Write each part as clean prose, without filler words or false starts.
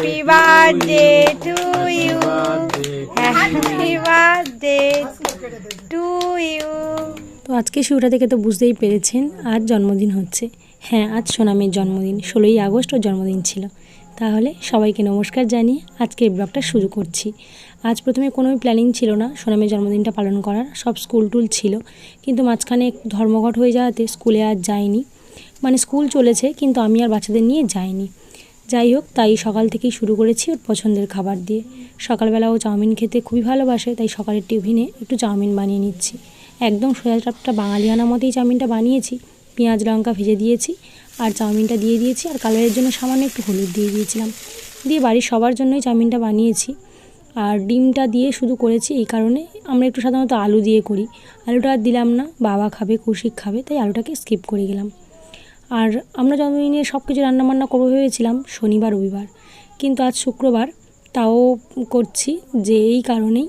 Happy birthday to you. Happy birthday to you. তো আজকে শুরুটা থেকে তো বুঝতেই পেরেছেন আজ জন্মদিন হচ্ছে। হ্যাঁ, আজ সোনামের জন্মদিন, 16ই আগস্ট ওর জন্মদিন ছিল। তাহলে সবাইকে নমস্কার জানিয়ে আজকের ব্লগটা শুরু করছি। আজ প্রথমে কোনো প্ল্যানিং ছিল না সোনামের জন্মদিনটা পালন করার, সব স্কুল টুল ছিল, কিন্তু মাঝখানে ধর্মঘট হয়ে যাওয়াতে স্কুলে আর যাইনি। মানে স্কুল চলেছে কিন্তু আমি আর বাচ্চাদের নিয়ে যাইনি। যাই হোক, তাই সকাল থেকেই শুরু করেছি ওর পছন্দের খাবার দিয়ে। সকালবেলা ও চাউমিন খেতে খুবই ভালোবাসে, তাই সকালের টিফিনে একটু চাউমিন বানিয়ে নিচ্ছি। একদম সোজাচাপটা বাঙালিয়ানা মতেই চাউমিনটা বানিয়েছি। পেঁয়াজ লঙ্কা ভেজে দিয়েছি আর চাউমিনটা দিয়ে দিয়েছি, আর কালারের জন্য সামান্য একটু হলুদ দিয়ে দিয়েছিলাম। দিয়ে বাড়ির সবার জন্যই চাউমিনটা বানিয়েছি। আর ডিমটা দিয়ে শুধু করেছি এই কারণে, আমরা একটু সাধারণত আলু দিয়ে করি, আলুটা আর দিলাম না। বাবা খাবে, কৌশিক খাবে, তাই আলুটাকে স্কিপ করে গেলাম। আর আমরা জন্মদিনে সব কিছু রান্নাবান্না করবো ভেবেছিলাম শনিবার রবিবার, কিন্তু আজ শুক্রবার, তাও করছি যে এই কারণেই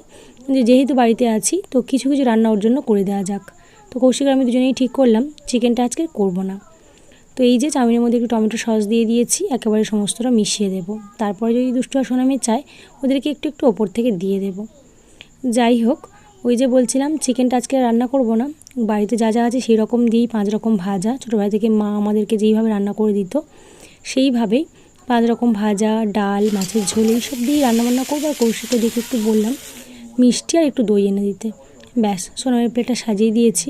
যে যেহেতু বাড়িতে আছি তো কিছু কিছু রান্না ওর জন্য করে দেওয়া যাক। তো কৌশিক আমি দুজনেই ঠিক করলাম চিকেনটা আজকে করব না। তো এই যে চাউমিনের মধ্যে একটু টমেটো সস দিয়ে দিয়েছি, একেবারে সমস্তটা মিশিয়ে দেব। তারপরে যদি দুষ্টু আর সোনামি চায় ওদেরকে একটু একটু ওপর থেকে দিয়ে দেব। যাই হোক, ওই যে বলছিলাম চিকেনটা আজকে রান্না করব না, বাড়িতে যা যা আছে সেই রকম দিয়েই 5 রকম ভাজা, ছোটোবেলা থেকে মা আমাদেরকে যেইভাবে রান্না করে দিত সেইভাবেই 5 রকম ভাজা, ডাল, মাছের ঝোল এইসব দিয়েই রান্নাবান্না করবো। আর কৌশিককে দেখে একটু বললাম মিষ্টি আর একটু দই এনে দিতে। ব্যাস, সোনামের প্লেটটা সাজিয়ে দিয়েছি,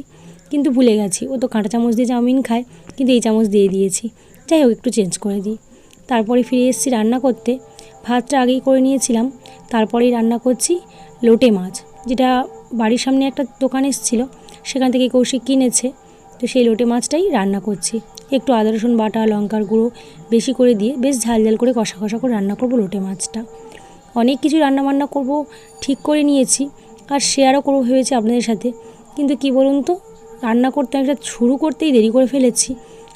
কিন্তু ভুলে গেছি ও তো কাঁটা চামচ দিয়ে চাউমিন খায়, কিন্তু এই চামচ দিয়ে দিয়েছি। যাই হোক, একটু চেঞ্জ করে দিই। তারপরে ফিরে এসেছি রান্না করতে। ভাতটা আগেই করে নিয়েছিলাম, তারপরেই রান্না করছি লোটে মাছ, যেটা বাড়ির সামনে একটা দোকান এসেছিল, সেখান থেকে কৌশিক কিনেছে। তো সেই লোটে মাছটাই রান্না করছি। একটু আদা রসুন বাটা, লঙ্কার গুঁড়ো বেশি করে দিয়ে বেশ ঝাল ঝাল করে কষা কষা করে রান্না করব লোটে মাছটা। অনেক কিছু রান্নাবান্না করব ঠিক করে নিয়েছি, আর শেয়ারও করবো ভেবেছি আপনাদের সাথে, কিন্তু কি বলুন তো, রান্না করতে একটা শুরু করতেই দেরি করে ফেলেছি।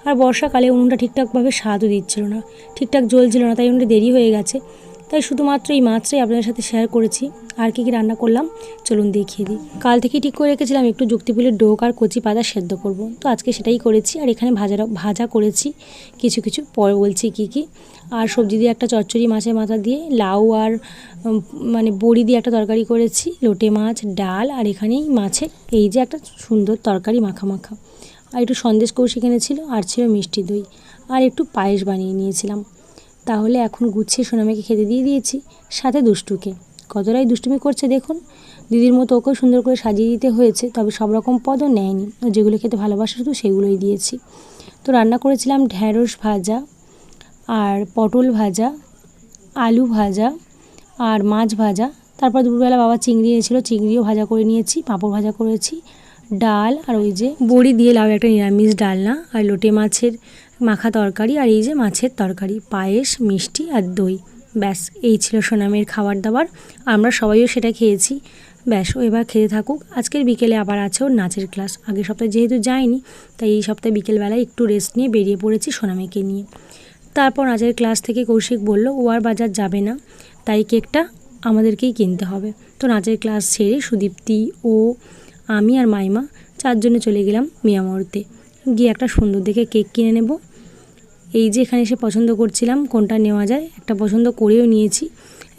আর বর্ষাকালে উনুনটা ঠিকঠাকভাবে স্বাদও দিচ্ছিল না, ঠিকঠাক জ্বলছিল না, তাই উনুনটা দেরি হয়ে গেছে। তাই শুধুমাত্র এই মাছটাই আপনাদের সাথে শেয়ার করেছি। আর কী কী রান্না করলাম চলুন দেখিয়ে দিই। কাল থেকেই ঠিক করে রেখেছিলাম একটু যুক্তি ফুলের ডোক আর কচি পাতা সেদ্ধ করব, তো আজকে সেটাই করেছি। আর এখানে ভাজা করেছি কিছু কিছু, পরে বলছি কী কী। আর সবজি দিয়ে একটা চচ্চড়ি মাছের মাথা দিয়ে, লাউ আর মানে বড়ি দিয়ে একটা তরকারি করেছি, লোটে মাছ, ডাল, আর এখানেই মাছের এই যে একটা সুন্দর তরকারি মাখা মাখা। আর একটু সন্দেশ কৌশিক এনেছিল, আর ছিল মিষ্টি দই, আর একটু পায়েস বানিয়ে নিয়েছিলাম। তাহলে এখন গুছিয়ে সোনামিকে খেতে দিয়ে দিয়েছি, সাথে দুষ্টুকে। কতটাই দুষ্টুমি করছে দেখুন, দিদির মতো ওকেও সুন্দর করে সাজিয়ে দিতে হয়েছে, তবে সব রকম পদও নেয়নি, যেগুলো খেতে ভালোবাসে শুধু সেগুলোই দিয়েছি। তো রান্না করেছিলাম ঢ্যাঁড়স ভাজা, আর পটল ভাজা, আলু ভাজা, আর মাছ ভাজা। তারপর দুপুরবেলা বাবা চিংড়ি এনেছিল, চিংড়িও ভাজা করে নিয়েছি, পাঁপড় ভাজা করেছি, ডাল, আর ওই যে বড়ি দিয়ে লাউ একটা নিরামিষ ডালনা, আর লোটে মাছের মাখা তরকারি, আর এই যে মাছের তরকারি, পায়েস, মিষ্টি আর দই। ব্যাস, এই ছিল সোনামের খাবার দাবার। আমরা সবাইও সেটা খেয়েছি। ব্যাস, ও এবার খেতে থাকুক। আজকের বিকেলে আবার আছে ওর নাচের ক্লাস। আগের সপ্তাহে যেহেতু যায়নি, তাই এই সপ্তাহে বিকেলবেলায় একটু রেস্ট নিয়ে বেরিয়ে পড়েছি সোনামেকে নিয়ে। তারপর নাচের ক্লাস থেকে কৌশিক বলল ও আর বাজার যাবে না, তাই কেকটা আমাদেরকেই কিনতে হবে। তো নাচের ক্লাস ছেড়ে সুদীপ্তি, ও, আমি আর মাইমা 4 জনে চলে গেলাম মিয়ামোড়তে, গিয়ে একটা সুন্দর দেখে কেক কিনে নেব। এই যে এখানে এসে পছন্দ করছিলাম কোনটা নেওয়া যায়, একটা পছন্দ করেও নিয়েছি।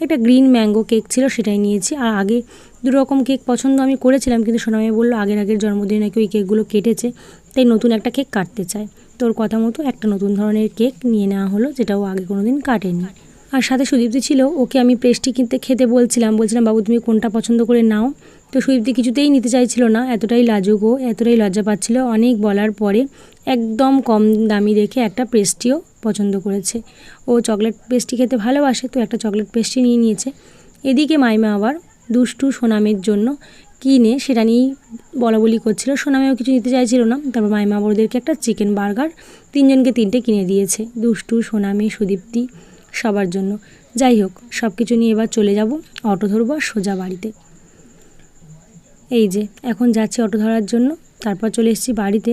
একটা গ্রিন ম্যাঙ্গো কেক ছিল, সেটাই নিয়েছি। আর আগে 2 রকম কেক পছন্দ আমি করেছিলাম, কিন্তু সোনামি বললো আগের জন্মদিনে নাকি ওই কেকগুলো কেটেছে, তাই নতুন একটা কেক কাটতে চায়। তোর কথা মতো একটা নতুন ধরনের কেক নিয়ে নেওয়া হলো, যেটা ও আগে কোনো দিন কাটেনি। আর সাথে সুদীপ্তি ছিল, ওকে আমি পেস্ট্রি কিনতে খেতে বলছিলাম বাবু তুমি কোনটা পছন্দ করে নাও। তো সুদীপ্তি কিছুতেই নিতে চাইছিল না, এতটাই লাজুক ও, এতটাই লজ্জা পাচ্ছিল। অনেক বলার পরে একদম কম দামি রেখে একটা পেস্ট্রিও পছন্দ করেছে। ও চকলেট পেস্ট্রি খেতে ভালোবাসে, তো একটা চকলেট পেস্ট্রি নিয়ে নিয়েছে। এদিকে মাইমা আবার দুষ্টু সোনামের জন্য কিনে সেটা নিয়েই বলাবলি করছিল, সোনামেও কিছু নিতে চাইছিল না। তারপর মাইমা আবার ওদেরকে একটা চিকেন বার্গার 3 জনকে 3টে কিনে দিয়েছে, দুষ্টু, সোনামি, সুদীপ্তি, সবার জন্য। যাই হোক, সব কিছু নিয়ে এবার চলে যাব, অটো ধরবো আর সোজা বাড়িতে। এই যে এখন যাচ্ছি অটো ধরার জন্য। তারপর চলে এসেছি বাড়িতে।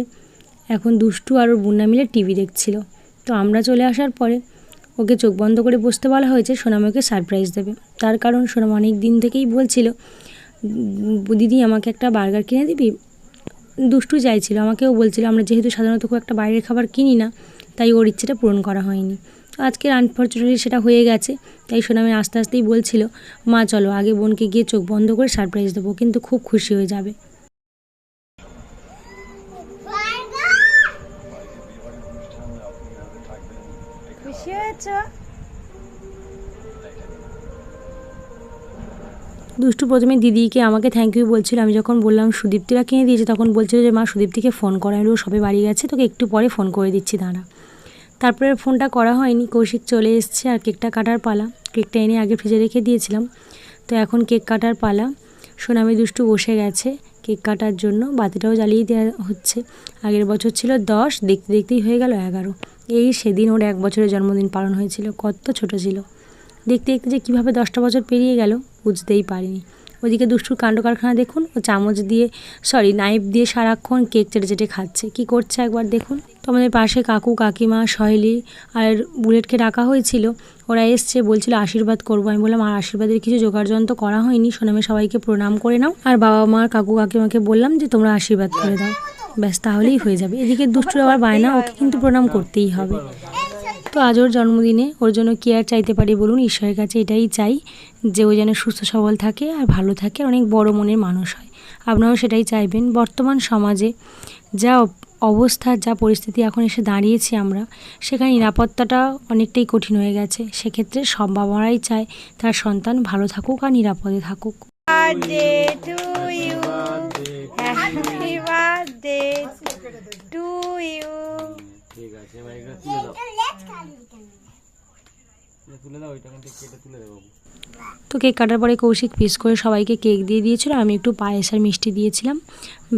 এখন দুষ্টু আর ওর বুন্না মিলে টিভি দেখছিল। তো আমরা চলে আসার পরে ওকে চোখ বন্ধ করে বসতে বলা হয়েছে, সোনামাকে সারপ্রাইজ দেবে। তার কারণ সোনামা অনেক দিন থেকেই বলছিল দিদি আমাকে একটা বার্গার কিনে দিবি। দুষ্টু চাইছিল, আমাকেও বলছিল, আমরা যেহেতু সাধারণত খুব একটা বাইরের খাবার কিনি না, তাই ওর ইচ্ছেটা পূরণ করা হয়নি। তো আজকের আনফর্চুনেটলি সেটা হয়ে গেছে। তাই সোনামি আস্তে আস্তেই বলছিল, মা চলো আগে বোনকে গিয়ে চোখ বন্ধ করে সারপ্রাইজ দেবো, কিন্তু খুব খুশি হয়ে যাবে। খুশি হয়েছো? দুষ্টু প্রথমে দিদিকে আমাকে থ্যাংক ইউ বলছিল। আমি যখন বললাম সুদীপ্তিরা কিনে দিয়েছে, তখন বলছিল যে মা সুদীপ্তিকে ফোন করা, আমি সবে বাড়ি গেছে, তোকে একটু পরে ফোন করে দিচ্ছি দাঁড়া। তারপরে ফোনটা করা হয়নি, কৌশিক চলে এসছে আর কেকটা কাটার পালা। কেকটা এনে আগে ফ্রিজে রেখে দিয়েছিলাম, তো এখন কেক কাটার পালা। সোনামি দুষ্টু বসে গেছে কেক কাটার জন্য, বাতিটাও জ্বালিয়ে দেওয়া হচ্ছে। আগের বছর ছিল 10, দেখতে দেখতেই হয়ে গেল 11। এই সেদিন ওর 1 বছরের জন্মদিন পালন হয়েছিল, কত ছোট ছিল। দেখতে দেখতে যে কীভাবে 10টা বছর পেরিয়ে গেল বুঝতেই পারিনি। ওদিকে দুষ্টুর কাণ্ড কারখানা দেখুন, ও চামচ দিয়ে নাইফ দিয়ে সারাক্ষণ কেক চেটে চেটে খাচ্ছে। কি করছে একবার দেখুন। তো আমাদের পাশে কাকু কাকিমা সহেলি আর বুলেটকে ডাকা হয়েছিল, ওরা এসছে, বলছিল আশীর্বাদ করবো। আমি বললাম আর আশীর্বাদের কিছু জোগাড়যন্ত্র করা হয়নি, সোনামে সবাইকে প্রণাম করে নাও, আর বাবা মা কাকু কাকিমাকে বললাম যে তোমরা আশীর্বাদ করে দাও, ব্যাস তাহলেই হয়ে যাবে। এদিকে দুষ্টুর আবার বায়না, ওকে কিন্তু প্রণাম করতেই হবে। তো আজ ওর জন্মদিনে ওর জন্য কি আর চাইতে পারি বলুন, ঈশ্বরের কাছে এটাই চাই যে ও যেন সুস্থ সবল থাকে আর ভালো থাকে, অনেক বড় মনের মানুষ হয়। আপনারাও সেটাই চাইবেন। বর্তমান সমাজে যা অবস্থা, যা পরিস্থিতি এখন এসে দাঁড়িয়েছি আমরা, সেখানে নিরাপত্তাটা অনেকটাই কঠিন হয়ে গেছে। সেক্ষেত্রে সব বাবা মারাই চায় তার সন্তান ভালো থাকুক আর নিরাপদে থাকুক। তো কেক কাটার পরে কৌশিক পিস করে সবাইকে কেক দিয়ে দিয়েছিল, আমি একটু পায়েস আর মিষ্টি দিয়েছিলাম।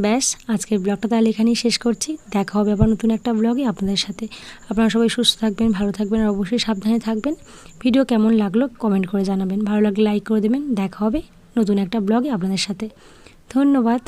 ব্যাস আজকের ব্লগটা তাহলে এখানেই শেষ করছি। দেখা হবে আবার নতুন একটা ব্লগে আপনাদের সাথে। আপনারা সবাই সুস্থ থাকবেন, ভালো থাকবেন আর অবশ্যই সাবধানে থাকবেন। ভিডিও কেমন লাগলো কমেন্ট করে জানাবেন, ভালো লাগলে লাইক করে দেবেন। দেখা হবে নতুন একটা ব্লগে আপনাদের সাথে। ধন্যবাদ।